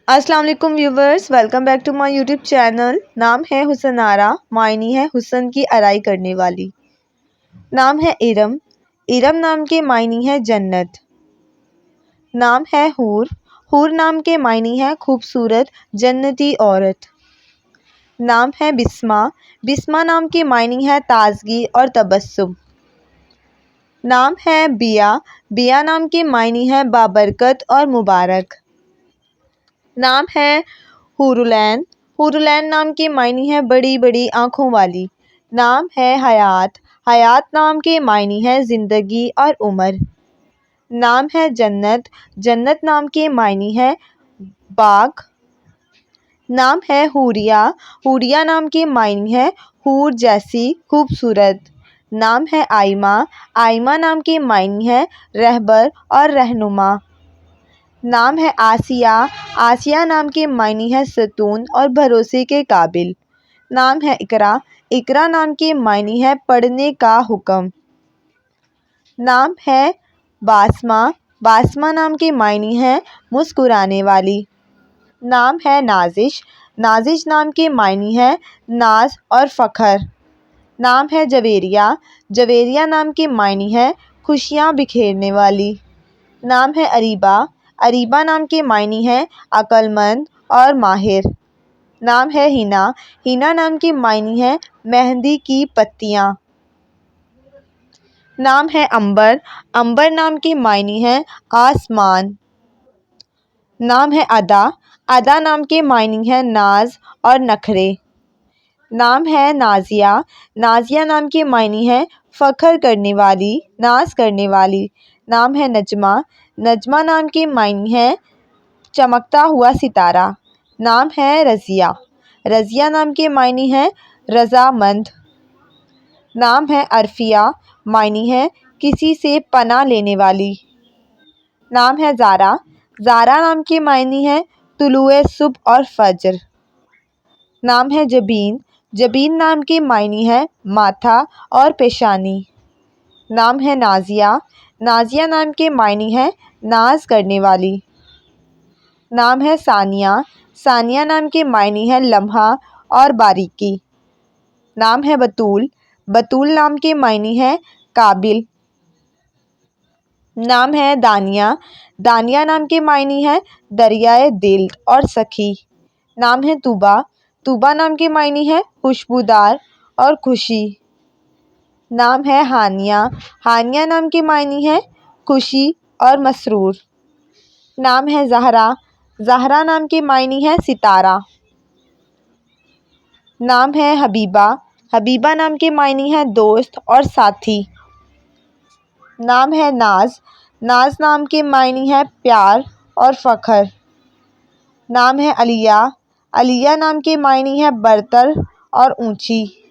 السلام علیکم viewers, welcome back to my YouTube channel. نام ہے حسن آرا، معنی ہے حسن کی آرائی کرنے والی۔ نام ہے ارم، ارم نام کے معنی ہے جنت۔ نام ہے حور، حور نام کے معنی ہے خوبصورت جنتی عورت۔ نام ہے بسمہ، بسمہ نام کے معنی ہے تازگی اور تبسم۔ نام ہے بیا، بیا نام کے معنی ہے بابرکت اور مبارک۔ نام ہے حور العین، حور العین نام کے معنی ہے بڑی بڑی آنکھوں والی۔ نام ہے حیات، حیات نام کے معنی ہے زندگی اور عمر۔ نام ہے جنت، جنت نام کے معنی ہے باغ۔ نام ہے حوریہ، حوریہ نام کے معنی ہے حور جیسی خوبصورت۔ نام ہے آئمہ، آئمہ نام کے معنی ہے رہبر اور رہنما۔ نام ہے آسیہ، آسیہ نام کے معنی ہے ستون اور بھروسے کے قابل۔ نام ہے اقرا، اقرا نام کے معنی ہے پڑھنے کا حکم۔ نام ہے باسمہ، باسمہ نام کے معنی ہے مسکرانے والی۔ نام ہے نازش، نازش نام کے معنی ہے ناز اور فخر۔ نام ہے جویریہ، جویریہ نام کے معنی ہے خوشیاں بکھیرنے والی۔ نام ہے اریبہ، اریبہ نام کے معنی ہے عقل مند اور ماہر۔ نام ہے حنا، حنا نام کے معنی ہے مہندی کی پتیاں۔ نام ہے عنبر، عنبر نام کے معنی ہے آسمان۔ نام ہے ادا، ادا نام کے معنی ہے ناز اور نخرے۔ نام ہے نازیہ، نازیہ نام کے معنی ہے فخر کرنے والی، ناز کرنے والی۔ نام ہے نجمہ، نجمہ نام کے معنی ہے چمکتا ہوا ستارہ۔ نام ہے رضیہ، رضیہ نام کے معنی ہے رضامند۔ نام ہے عرفیہ، معنی ہے کسی سے پناہ لینے والی۔ نام ہے زارا، زارا نام کے معنی ہے طلوع صبح اور فجر۔ نام ہے جبین، جبین نام کے معنی ہے ماتھا اور پیشانی۔ نام ہے نازیہ، نازیہ نام کے معنی ہے ناز کرنے والی۔ نام ہے ثانیہ، ثانیہ نام کے معنی ہے لمحہ اور باریکی۔ نام ہے بطول، بطول نام کے معنی ہے قابل۔ نام ہے دانیہ، دانیہ نام کے معنی ہے دریائے دل اور سخی۔ نام ہے طوبیٰ، طوبیٰ نام کے معنی ہے خوشبودار اور خوشی۔ نام ہے ہانیہ، ہانیہ نام کے معنی ہے خوشی اور مسرور۔ نام ہے زہرا، زہرا نام کے معنی ہے ستارہ۔ نام ہے حبیبہ، حبیبہ نام کے معنی ہے دوست اور ساتھی۔ نام ہے ناز، ناز نام کے معنی ہے پیار اور فخر۔ نام ہے علیہ، علیہ نام کے معنی ہے برتر اور اونچی۔